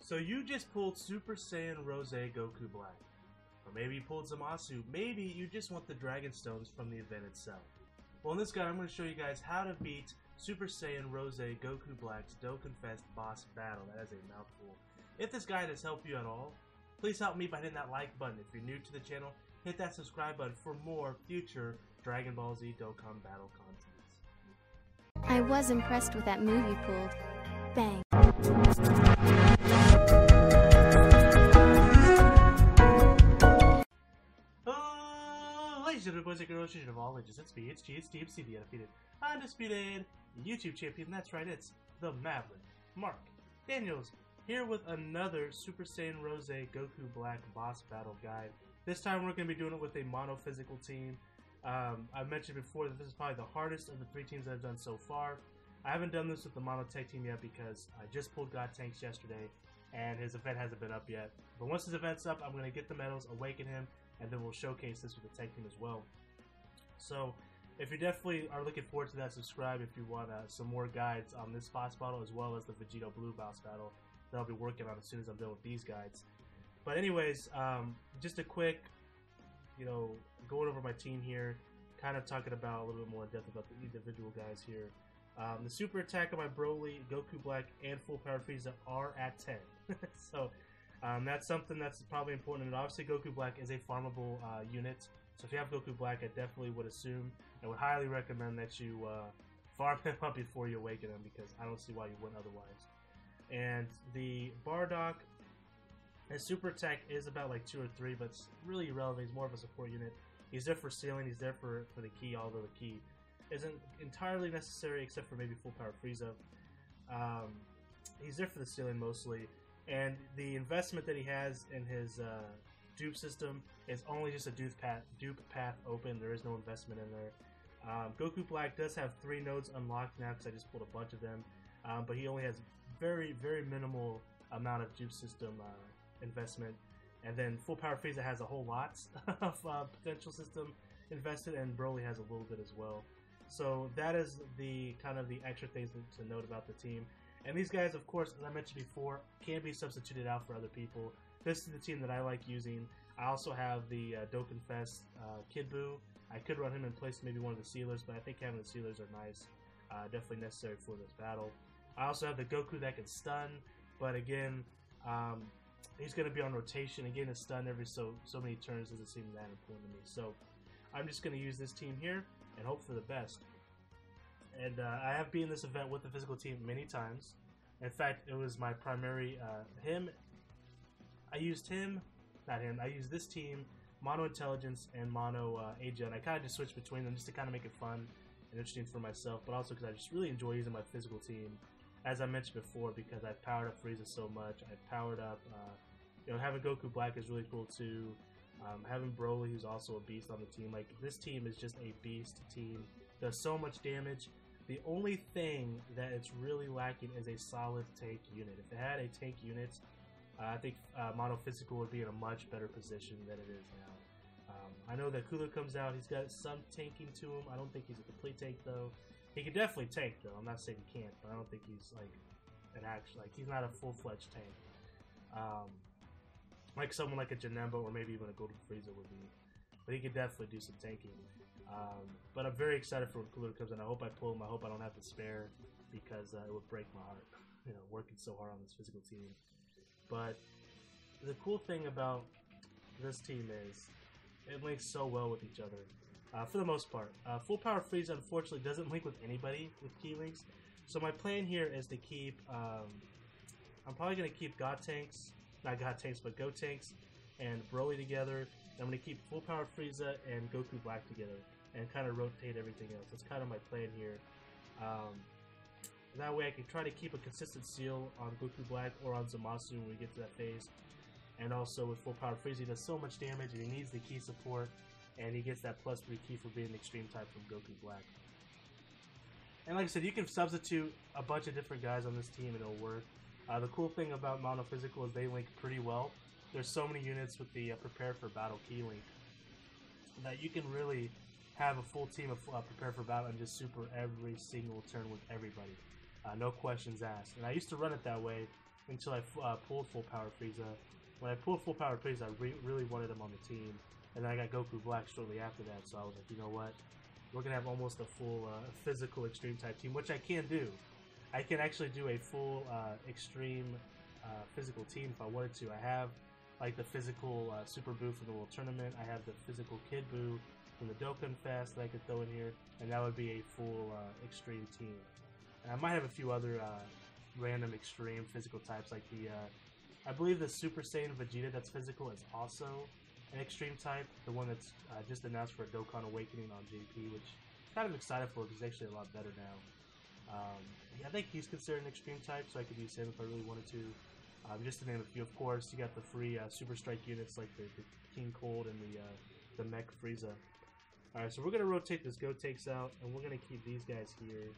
So you just pulled Super Saiyan Rose Goku Black. Or maybe you pulled Zamasu. Maybe you just want the Dragon Stones from the event itself. Well, in this guide, I'm going to show you guys how to beat Super Saiyan Rose Goku Black's Dokkanfest boss battle. That is a mouthful. If this guide has helped you at all, please help me by hitting that like button. If you're new to the channel, hit that subscribe button for more future Dragon Ball Z Dokkan battle contents. I was impressed with that move you pulled. Bang. Ladies and gentlemen, boys and girls, children of all ages, it's me, it's Team C, the undefeated, undisputed YouTube champion. That's right, it's the Maverick, Mark Daniels, here with another Super Saiyan Rose Goku Black boss battle guide. This time we're going to be doing it with a mono physical team. I mentioned before that this is probably the hardest of the 3 teams that I've done so far. I haven't done this with the mono tech team yet because I just pulled God Tanks yesterday and his event hasn't been up yet. But once his event's up, I'm going to get the medals, awaken him, and then we'll showcase this with the tech team as well. So if you definitely are looking forward to that, subscribe if you want some more guides on this boss battle as well as the Vegito Blue boss battle that I'll be working on as soon as I'm done with these guides. But anyways, just a quick, going over my team here, kind of talking about a little bit more in depth about the individual guys here. The super attack of my Broly, Goku Black, and full power Frieza are at 10. So that's something that's probably important. And obviously Goku Black is a farmable unit. So if you have Goku Black, I definitely would assume and would highly recommend that you farm him up before you awaken him, because I don't see why you wouldn't otherwise. And the Bardock, his super attack is about like 2 or 3, but it's really irrelevant. He's more of a support unit. He's there for sealing, he's there for the key, although the key isn't entirely necessary except for maybe full power Frieza. He's there for the sealing mostly, and the investment that he has in his dupe system is only just a dupe path open. There is no investment in there. Goku Black does have 3 nodes unlocked now because I just pulled a bunch of them, but he only has very, very minimal amount of dupe system investment. And then full power Frieza has a whole lot of potential system invested, and Broly has a little bit as well. So that is the kind of the extra things to note about the team. And these guys, of course, as I mentioned before, can be substituted out for other people. This is the team that I like using. I also have the Dokkanfest Kid Buu. I could run him in place of maybe one of the sealers, but I think having the sealers are nice. Definitely necessary for this battle. I also have the Goku that can stun, but again, he's going to be on rotation. Again, a stun every so many turns doesn't seem that important to me. So I'm just going to use this team here and hope for the best. And I have been in this event with the physical team many times. In fact, it was my primary I used this team, Mono Intelligence and Mono Agent. I kind of just switched between them just to kind of make it fun and interesting for myself, but also because I just really enjoy using my physical team, as I mentioned before, because I've powered up Frieza so much. I've powered up, having Goku Black is really cool too. Having Broly, who's also a beast on the team. Like, this team is just a beast team. Does so much damage. The only thing that it's really lacking is a solid tank unit. If it had a tank unit, I think Mono Physical would be in a much better position than it is now. I know that Cooler comes out, he's got some tanking to him. I don't think he's a complete tank though. He can definitely tank though. I'm not saying he can't, but I don't think he's like an actual, like, he's not a full-fledged tank. Like someone like a Janemba or maybe even a Golden Frieza would be. But he could definitely do some tanking. But I'm very excited for when Cooler comes in. I hope I pull him. I hope I don't have to spare, because it would break my heart, working so hard on this physical team. But the cool thing about this team is it links so well with each other, for the most part. Full Power Frieza, unfortunately, doesn't link with anybody with key links. So my plan here is to keep, I'm probably going to keep God Tanks, not God Tanks, but Go Tanks and Broly together. And I'm going to keep Full Power Frieza and Goku Black together and kind of rotate everything else. That's kind of my plan here. That way I can try to keep a consistent seal on Goku Black or on Zamasu when we get to that phase. And also with Full Power Frieza, he does so much damage and he needs the key support, and he gets that +3 key for being an extreme type from Goku Black. And like I said, you can substitute a bunch of different guys on this team and it'll work. The cool thing about Mono Physical is they link pretty well. There's so many units with the Prepare for Battle key link that you can really have a full team of Prepare for Battle and just super every single turn with everybody. No questions asked. And I used to run it that way until I pulled full power Frieza. When I pulled full power Frieza, I really wanted him on the team, and then I got Goku Black shortly after that. So I was like, you know what? We're gonna have almost a full physical extreme type team, which I can do. I can actually do a full extreme physical team if I wanted to. I have like the physical Super Buu from the World Tournament. I have the physical Kid Buu from the Dokkan Fest that I could throw in here, and that would be a full extreme team. And I might have a few other random extreme physical types, like the I believe the Super Saiyan Vegeta that's physical is also an extreme type. The one that's just announced for Dokkan Awakening on JP, which I'm kind of excited for because he's actually a lot better now. I think he's considered an extreme type, so I could use him if I really wanted to. Just to name a few, of course, you got the free Super Strike units like the King Cold and the Mech Frieza. Alright, so we're going to rotate this Gotenks out, and we're going to keep these guys here.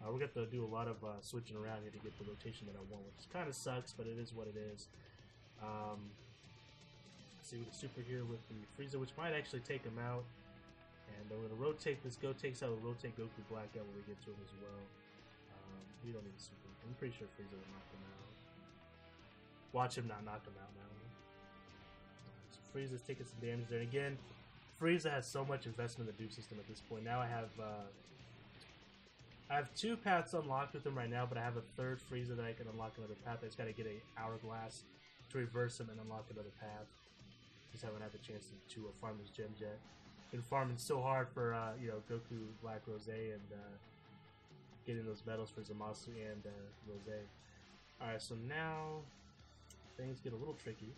We're going to have to do a lot of switching around here to get the rotation that I want, which kind of sucks, but it is what it is. See, we can super here with the Frieza, which might actually take him out. And we're going to rotate this Gotenks out, we'll rotate Goku Black out when we get to him as well. We don't need a super. I'm pretty sure Frieza will knock him out. Watch him not knock him out now. So Frieza's taking some damage there. And again, Frieza has so much investment in the Dupe system at this point. Now I have 2 paths unlocked with him right now, but I have a 3rd Frieza that I can unlock another path. I just got to get a Hourglass to reverse him and unlock another path. Just haven't had the chance to farm his gems yet. Been farming so hard for Goku Black Rose and getting those medals for Zamasu and Rose. Alright, so now things get a little tricky.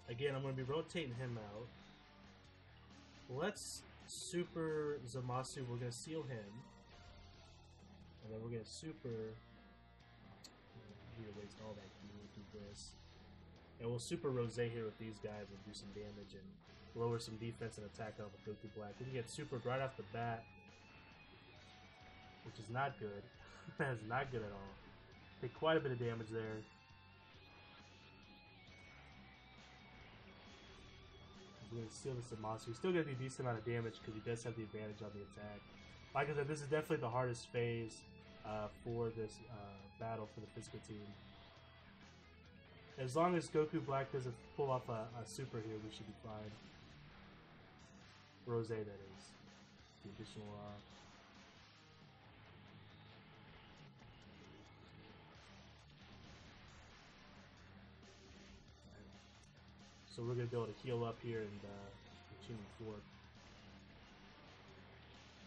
Again, I'm going to be rotating him out. Let's super Zamasu. We're going to seal him. And then we're going to super... We'll waste all that key. We'll do this. And we'll super Rose here with these guys and do some damage and lower some defense and attack out with Goku Black. We can get supered right off the bat, which is not good. That is not good at all. Take quite a bit of damage there. We're going to seal this Zamasu. He's still going to do a decent amount of damage because he does have the advantage on the attack. Like I said, this is definitely the hardest phase for this battle for the physical team. As long as Goku Black doesn't pull off a super here, we should be fine. Rose, that is. The additional... So we're going to be able to heal up here and continue forward.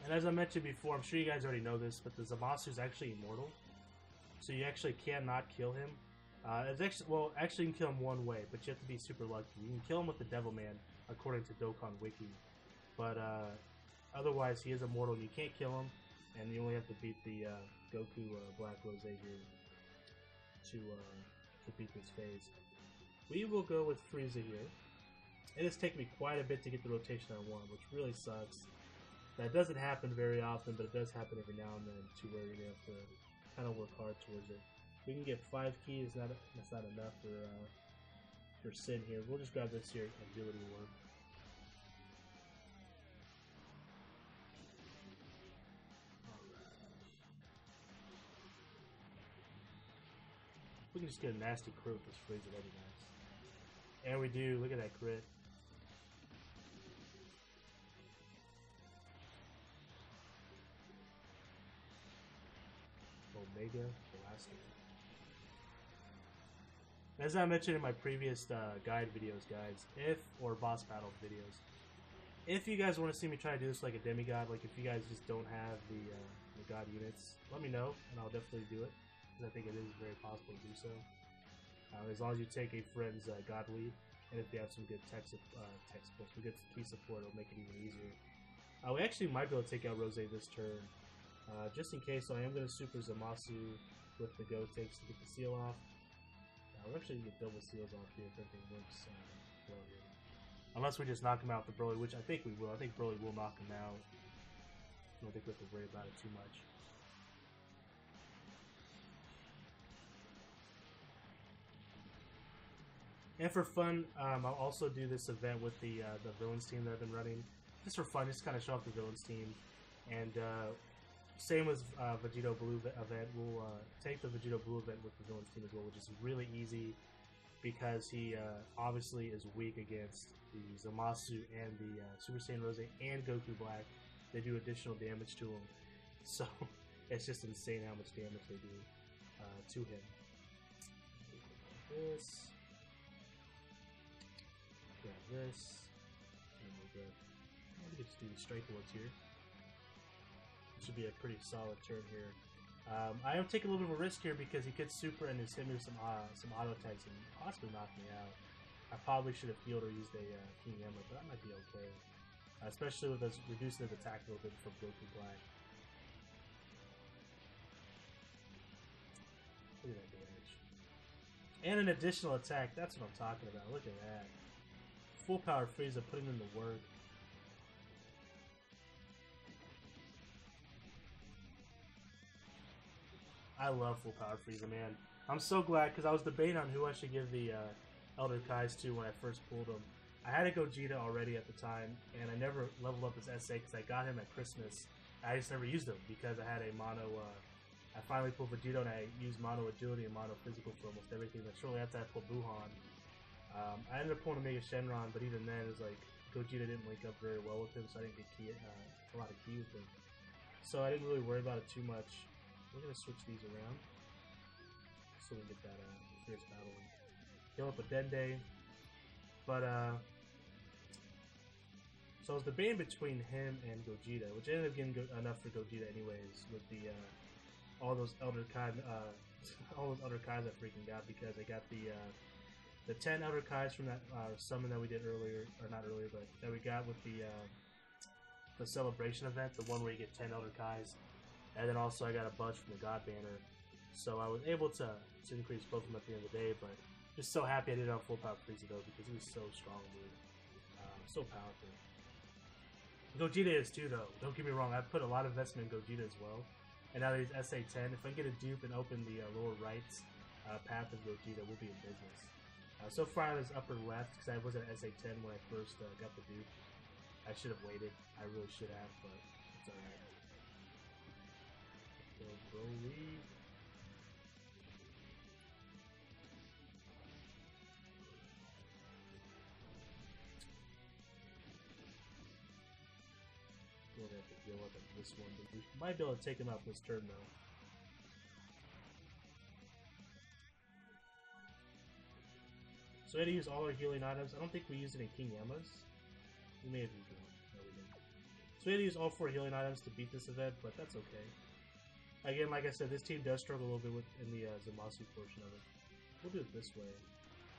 And as I mentioned before, I'm sure you guys already know this, but the Zamasu is actually immortal. So you actually cannot kill him. It's actually, well, actually you can kill him one way, but you have to be super lucky. You can kill him with the Devil Man, according to Dokkan Wiki. But otherwise, he is immortal and you can't kill him. And you only have to beat the Goku Black Rose here to beat this phase. We will go with Frieza here. It has taken me quite a bit to get the rotation I want, which really sucks. That doesn't happen very often, but it does happen every now and then to where you're going to have to kind of work hard towards it. We can get 5 keys, that's not enough for Sin here. We'll just grab this here, Agility Warp. We can just get a nasty crit with this Frieza, that'd be nice. And we do, look at that crit. Omega Blaster. As I mentioned in my previous guide videos, guys, or boss battle videos, if you guys want to see me try to do this like a demigod, like if you guys just don't have the god units, let me know, and I'll definitely do it, because I think it is very possible to do so. As long as you take a friend's god lead, and if you have some good tech support, some good key support, it'll make it even easier. We actually might be able to take out Rose this turn, just in case. So I am going to super Zamasu with the Gotenks to get the seal off. We're actually going to get double seals off here if everything works well here. Unless we just knock him out with the Broly, which I think we will. I think Broly will knock him out. I don't think we have to worry about it too much. And for fun, I'll also do this event with the villains team that I've been running. Just for fun, just kind of show off the villains team. And Same with Vegito Blue event. We'll take the Vegito Blue event with the villains team as well, which is really easy because he obviously is weak against the Zamasu and the Super Saiyan Rose and Goku Black. They do additional damage to him, so it's just insane how much damage they do to him. This, grab this, and we'll go. We can just do the strike ones here. Should be a pretty solid turn here. I am taking a little bit of a risk here because he could super and just hit me with some auto attacks and possibly knock me out. I probably should have healed or used a King Yama, but that might be okay. Especially with us reducing his attack a little bit from Goku Black. Look at that damage. And an additional attack, that's what I'm talking about. Look at that. Full power Frieza putting in the work. I love full power Frieza, man. I'm so glad because I was debating on who I should give the Elder Kais to when I first pulled them. I had a Gogeta already at the time, and I never leveled up his SA because I got him at Christmas. I just never used him because I had a mono. I finally pulled Vegito and I used mono agility and mono physical for almost everything. But shortly after I pulled Buhan, I ended up pulling a Mega Shenron, but even then it was like Gogeta didn't link up very well with him, so I didn't get a lot of key with him. So I didn't really worry about it too much. We're going to switch these around so we can get that fierce battle. Heal up a Dende. But, so I was debating between him and Gogeta, which ended up getting enough for Gogeta anyways, with the, all those Elder Kai, all those Elder Kais I freaking got because I got the 10 Elder Kais from that summon that we did earlier, or not earlier, but that we got with the celebration event, the one where you get 10 Elder Kais. And then also I got a bunch from the God Banner. So I was able to increase both of them at the end of the day, but just so happy I did it on full power Frieza though, because he was so strong, dude. So powerful. Gogeta is too though, don't get me wrong, I've put a lot of investment in Gogeta as well. And now that he's SA10, if I get a dupe and open the lower right path of Gogeta, we'll be in business. So far I was upper left, because I was at SA10 when I first got the dupe. I should have waited, I really should have, but it's alright. Broly. We'll have to deal with this one, but we might be able to take him out this turn though. So we had to use all our healing items. I don't think we used it in King Yama's. We may have used it. No, we didn't. So we had to use all 4 healing items to beat this event, but that's okay. Again, like I said, this team does struggle a little bit in the Zamasu portion of it. We'll do it this way.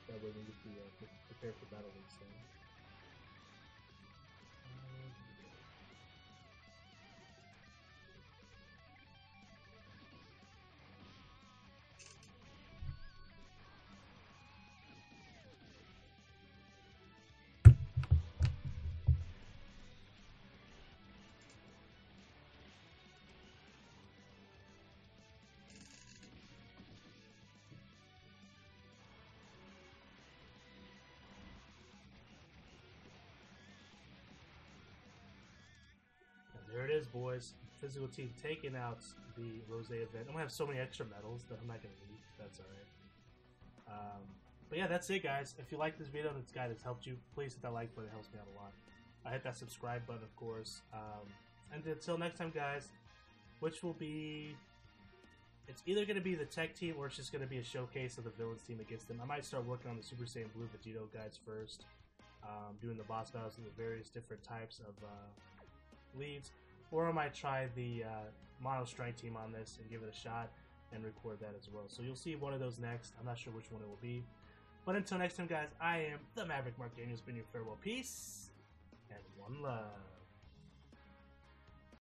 That way we can get prepare for battle next time. There it is, boys. Physical team taking out the Rose event. I'm gonna have so many extra medals that I'm not gonna need. That's alright. But yeah, that's it, guys. If you like this video and this guide has helped you, please hit that like button. It helps me out a lot. Hit that subscribe button, of course. And until next time, guys, which will be... It's either going to be the tech team or it's just going to be a showcase of the villains team against them. I might start working on the Super Saiyan Blue Vegito guides first. Doing the boss battles and the various different types of leads. Or I might try the Mono Strike team on this and give it a shot and record that as well. So you'll see one of those next. I'm not sure which one it will be. But until next time, guys, I am the Maverick Mark Daniels, bidding you farewell, peace, and one love.